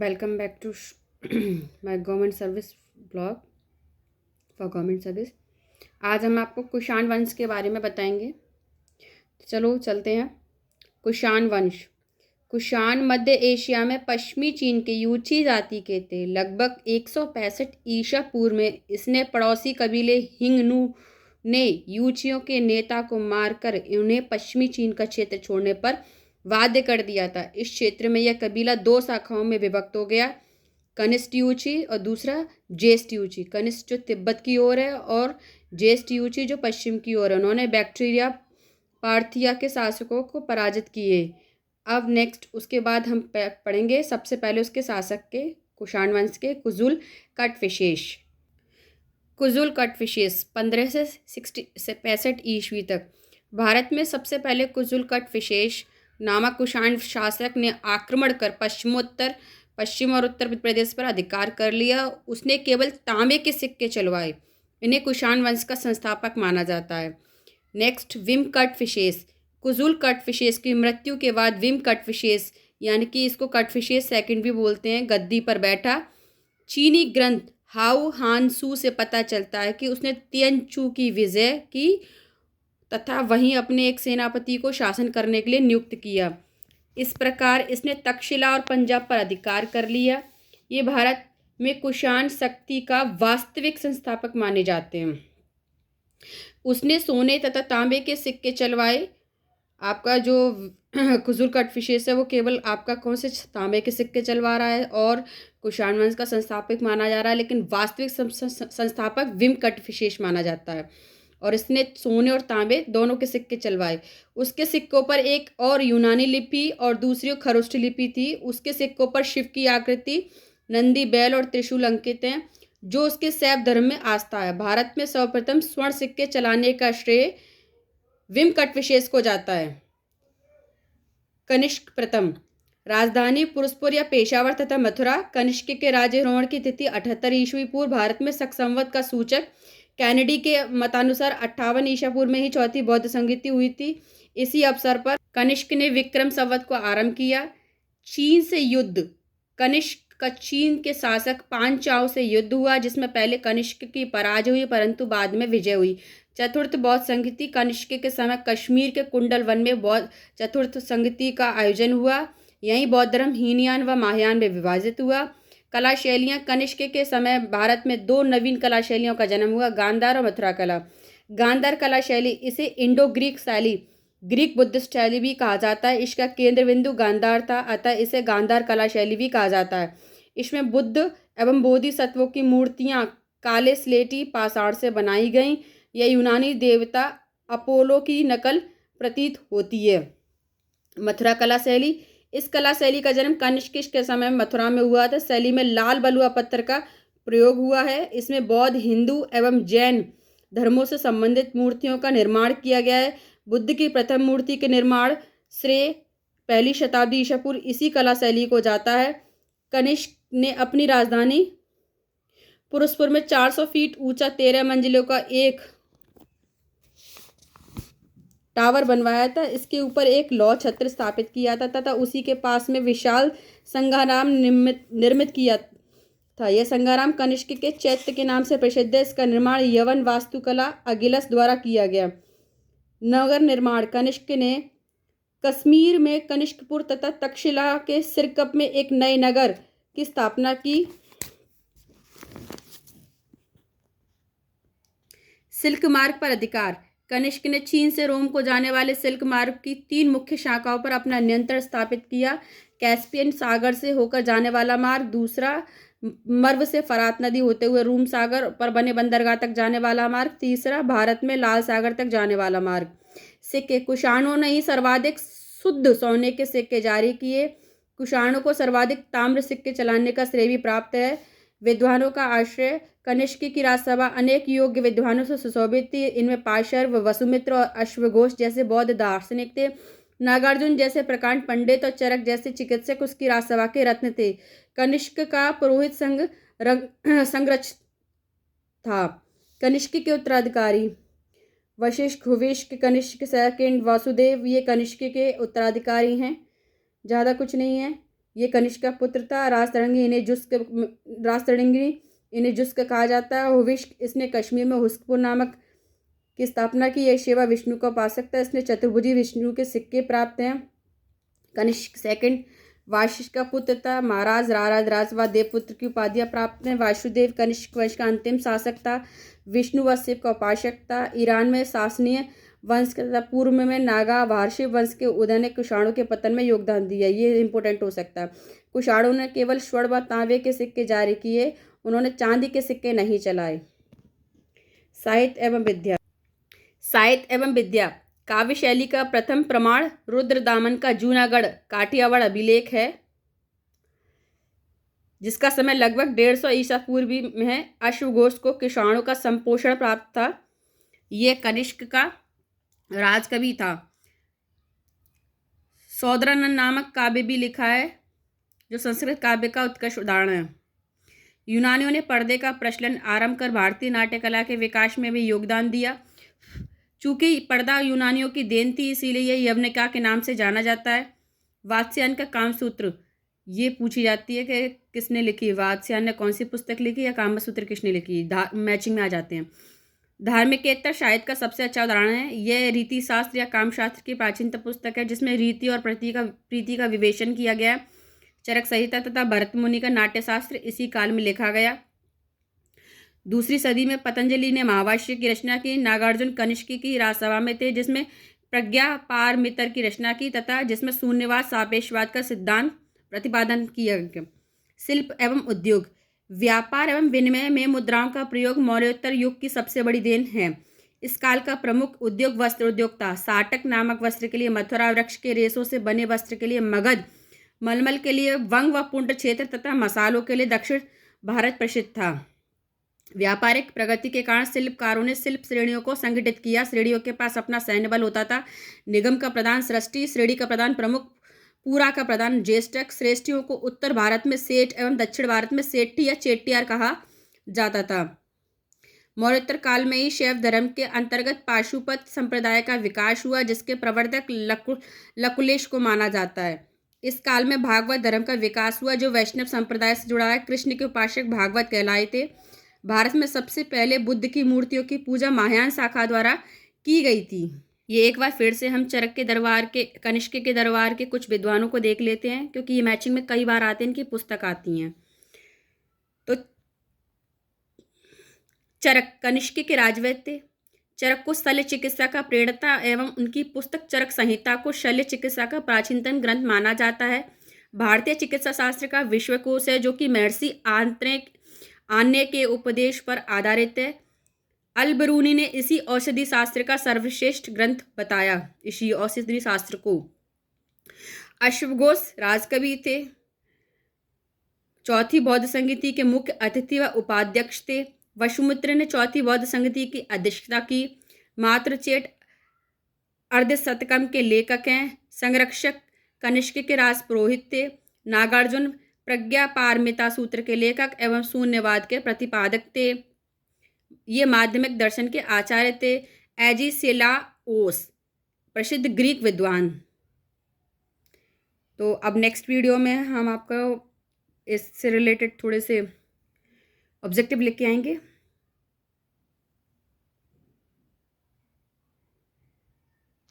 Welcome back to my government service blog for government service. आज हम आपको कुषाण वंश के बारे में बताएंगे। चलो चलते हैं। कुषाण वंश। कुषाण मध्य एशिया में पश्चिमी चीन के यूची जाति के थे। लगभग 165 ईसा पूर्व में इसने पड़ोसी कबीले हिंगनू ने यूचियों के नेता को मारकर उन्हें पश्चिमी चीन का क्षेत्र छोड़ने पर बाध्य कर दिया था। इस क्षेत्र में यह कबीला दो शाखाओं में विभक्त हो गया, कनिष्ठ यूची और दूसरा ज्येष्ठ यूची। कनिष्ठ जो तिब्बत की ओर है और ज्येष्ठ यूची जो पश्चिम की ओर है। उन्होंने बैक्टीरिया पार्थिया के शासकों को पराजित किए। अब नेक्स्ट उसके बाद हम पढ़ेंगे सबसे पहले उसके शासक के कुषाण वंश के कुजुल कटविशेष। कुजुल कटविशेष 15 से 65 ईस्वी तक। भारत में सबसे पहले कुजुल कटविशेष नामक कुषाण शासक ने आक्रमण कर पश्चिम और उत्तर प्रदेश पर अधिकार कर लिया। उसने केवल तांबे के सिक्के चलवाए। इन्हें कुषाण वंश का संस्थापक माना जाता है। Next Vim कटविशेष। कुजुल कटविशेष की मृत्यु के बाद विम कटविशेष यानी कि इसको कटविशेष सेकंड भी बोलते हैं, गद्दी पर बैठा। चीनी ग्रंथ हाउ हानसू से पता चलता है कि उसने तियनचू की विजय की तथा वहीं अपने एक सेनापति को शासन करने के लिए नियुक्त किया। इस प्रकार इसने तक्षशिला और पंजाब पर अधिकार कर लिया। ये भारत में कुषाण शक्ति का वास्तविक संस्थापक माने जाते हैं। उसने सोने तथा तांबे के सिक्के चलवाए। आपका जो कुजुल कटविशेष है वो केवल आपका कौन से तांबे के सिक्के चलवा रहा है और कुषाण वंश का संस्थापक माना जा रहा है, लेकिन वास्तविक संस्थापक विम कटविशेष माना जाता है। और इसने सोने और तांबे दोनों के सिक्के चलवाए। उसके सिक्कों पर एक और यूनानी लिपि और दूसरी खरोष्ठ लिपि थी। उसके सिक्कों पर शिव की आकृति, नंदी, बैल और त्रिशूल अंकित हैं, जो उसके शैव धर्म में आस्था है। भारत में सर्वप्रथम स्वर्ण सिक्के चलाने का श्रेय विम कटविशेष को जाता है। कनिष्क प्रथम। राजधानी पुरुषपुर या पेशावर तथा मथुरा। कनिष्क के राज्य भ्रमण की तिथि 78 ईस्वी पूर्व। भारत में शक संवत का सूचक कैनेडी के मतानुसार 58 ईसा पूर्व में ही चौथी बौद्ध संगति हुई थी। इसी अवसर पर कनिष्क ने विक्रम संवत को आरंभ किया। चीन से युद्ध। कनिष्क का चीन के शासक पांचाओं से युद्ध हुआ, जिसमें पहले कनिष्क की पराजय हुई परंतु बाद में विजय हुई। चतुर्थ बौद्ध संगति। कनिष्क के समय कश्मीर के कुंडल वन में बौद्ध चतुर्थ संगति का आयोजन हुआ। यहीं बौद्ध धर्म हीनयान व महायान में विभाजित हुआ। कला शैलियाँ। कनिष्क के समय भारत में दो नवीन कला शैलियों का जन्म हुआ, गांधार और मथुरा कला। गांधार कला शैली, इसे इंडो ग्रीक शैली, ग्रीक बुद्धिस्ट शैली भी कहा जाता है। इसका केंद्र बिंदु गांधार था, अतः इसे गांधार कला शैली भी कहा जाता है। इसमें बुद्ध एवं बोधिसत्वों की मूर्तियाँ काले स्लेटी पाषाण से बनाई गईं। यह यूनानी देवता अपोलो की नकल प्रतीत होती है। मथुरा कला शैली। इस कला शैली का जन्म कनिष्क के समय में मथुरा में हुआ था। शैली में लाल बलुआ पत्थर का प्रयोग हुआ है। इसमें बौद्ध, हिंदू एवं जैन धर्मों से संबंधित मूर्तियों का निर्माण किया गया है। बुद्ध की प्रथम मूर्ति के निर्माण श्रेय 1ली शताब्दी ईसा पूर्व इसी कला शैली को जाता है। कनिष्क ने अपनी राजधानी पुरुषपुर में 400 फीट ऊंचा 13 मंजिलों का एक टावर बनवाया था। इसके ऊपर एक लौ छत्र स्थापित किया था तथा उसी के पास में विशाल संघाराम निर्मित किया था। यह संघाराम कनिष्क के चैत्य के नाम से प्रसिद्ध है। इसका निर्माण यवन वास्तुकला अगिलस द्वारा किया गया। नगर निर्माण। कनिष्क ने कश्मीर में कनिष्कपुर तथा तक्षशिला के सिरकप में एक नए नगर की स्थापना की। सिल्क मार्ग पर अधिकार। कनिष्क ने चीन से रोम को जाने वाले सिल्क मार्ग की 3 मुख्य शाखाओं पर अपना नियंत्रण स्थापित किया। कैस्पियन सागर से होकर जाने वाला मार्ग, दूसरा मर्व से फरात नदी होते हुए रूम सागर पर बने बंदरगाह तक जाने वाला मार्ग, तीसरा भारत में लाल सागर तक जाने वाला मार्ग। सिक्के। कुषाणों ने ही सर्वाधिक शुद्ध सोने के सिक्के जारी किए। कुषाणों को सर्वाधिक ताम्र सिक्के चलाने का श्रेय भी प्राप्त है। विद्वानों का आश्रय। कनिष्क की राजसभा अनेक योग्य विद्वानों से सुशोभित थी। इनमें पाशर्व, वसुमित्र और अश्वघोष जैसे बौद्ध दार्शनिक थे। नागार्जुन जैसे प्रकांड पंडित और चरक जैसे चिकित्सक उसकी राजसभा के रत्न थे। कनिष्क का पुरोहित संरक्षित था। कनिष्क के उत्तराधिकारी वशिष्ठ, भूविष्ठ, कनिष्क सेकंड, वासुदेव, ये कनिष्क के उत्तराधिकारी हैं। ज़्यादा कुछ नहीं है। ये कनिष्क का पुत्र था। राजतरंगी इन्हें जुस्क कहा जाता है। हुविष्क, इसने कश्मीर में हुस्कपुर नामक की स्थापना की। यह शिवा विष्णु का उपासक था। इसने चतुर्भुजी विष्णु के सिक्के प्राप्त हैं। कनिष्क सेकंड वाशिष्ठ का पुत्र था। महाराज राराज राजवा देवपुत्र की उपाधियां प्राप्त हैं। वासुदेव कनिष्क वंश का अंतिम शासक था। विष्णु व शिव का उपासक था। ईरान में सासनीय वंश तथा पूर्व में नागा वार्षिक वंश के उदय ने कुषाणों के पतन में योगदान दिया। ये इंपॉर्टेंट हो सकता है। कुषाणों ने केवल स्वर्ण व तांबे के सिक्के जारी किए, उन्होंने चांदी के सिक्के नहीं चलाए। साहित्य एवं विद्या। काव्य शैली का प्रथम प्रमाण रुद्रदामन का जूनागढ़ काठियावाड़ अभिलेख है, जिसका समय लगभग 150 ईसा पूर्व में है। अश्वघोष को कुषाणों का संपोषण प्राप्त था। यह कनिष्क का राजकवि था। सौद्रानंद नामक काव्य भी लिखा है, जो संस्कृत काव्य का उत्कृष्ट उदाहरण है। यूनानियों ने पर्दे का प्रचलन आरंभ कर भारतीय नाट्य कला के विकास में भी योगदान दिया। चूंकि पर्दा यूनानियों की देन थी, इसीलिए यह यवनिका के नाम से जाना जाता है। वात्स्यायन का कामसूत्र, ये पूछी जाती है कि किसने लिखी, वात्स्यायन ने कौन सी पुस्तक लिखी या कामसूत्र किसने लिखी, मैचिंग में आ जाते हैं। धार्मिकेतर साहित्य का सबसे अच्छा उदाहरण है। यह रीति शास्त्र या कामशास्त्र की प्राचीनतम पुस्तक है, जिसमें रीति और प्रीति का विवेचन किया गया है। चरक संहिता तथा भरत मुनि का नाट्यशास्त्र इसी काल में लिखा गया। 2वीं सदी में पतंजलि ने महाभाष्य की रचना की। नागार्जुन कनिष्क की राजसभा में थे, जिसमें प्रज्ञा पारमितर की रचना की तथा जिसमें शून्यवाद सापेक्षवाद का सिद्धांत प्रतिपादन किया गया। शिल्प एवं उद्योग। व्यापार एवं विनिमय में मुद्राओं का प्रयोग मौर्योत्तर युग की सबसे बड़ी देन है। इस काल का प्रमुख उद्योग वस्त्र उद्योग था। साटक नामक वस्त्र के लिए मथुरा वृक्ष के रेशों से बने वस्त्र के लिए मगध, मलमल के लिए वंग व पुंड क्षेत्र तथा मसालों के लिए दक्षिण भारत प्रसिद्ध था। व्यापारिक प्रगति के कारण शिल्पकारों ने शिल्प श्रेणियों को संगठित किया। श्रेणियों के पास अपना सैन्य बल होता था। निगम का प्रधान सृष्टि, श्रेणी का प्रधान प्रमुख, पूरा का प्रधान ज्येष्ठक। श्रेष्ठियों को उत्तर भारत में सेठ एवं दक्षिण भारत में सेठी या चेट्टियार कहा जाता था। मौर्योत्तर काल में ही शैव धर्म के अंतर्गत पाशुपत संप्रदाय का विकास हुआ, जिसके प्रवर्तक लकुलेश को माना जाता है। इस काल में भागवत धर्म का विकास हुआ, जो वैष्णव संप्रदाय से जुड़ा है। कृष्ण के उपासक भागवत कहलाए थे। भारत में सबसे पहले बुद्ध की मूर्तियों की पूजा महायान शाखा द्वारा की गई थी। ये एक बार फिर से हम चरक के दरबार के, कनिष्क के दरबार के कुछ विद्वानों को देख लेते हैं, क्योंकि ये मैचिंग में कई बार आते हैं, इनकी पुस्तक आती हैं। तो चरक कनिष्क के राजवैद्य थे। चरक को शल्य चिकित्सा का प्रेरणा एवं उनकी पुस्तक चरक संहिता को शल्य चिकित्सा का प्राचीनतम ग्रंथ माना जाता है। भारतीय चिकित्सा शास्त्र का विश्वकोश है, जो कि महर्षि आन्य के उपदेश पर आधारित है। अल-बरूनी ने इसी औषधि शास्त्र का सर्वश्रेष्ठ ग्रंथ बताया। इसी औषधि शास्त्र को अश्वघोष राजकवि थे। चौथी बौद्ध संगीति के मुख्य अतिथि व उपाध्यक्ष थे। वसुमित्र ने चौथी बौद्ध संगीति की अध्यक्षता की। मातृचेट अर्धशतकम के लेखक हैं। संरक्षक कनिष्क के राज पुरोहित थे। नागार्जुन प्रज्ञा पारमिता सूत्र के लेखक एवं शून्यवाद के प्रतिपादक थे। ये माध्यमिक दर्शन के आचार्य थे। एजिसेलाओस प्रसिद्ध ग्रीक विद्वान। तो अब नेक्स्ट वीडियो में हम आपको इससे रिलेटेड थोड़े से ऑब्जेक्टिव लेके आएंगे।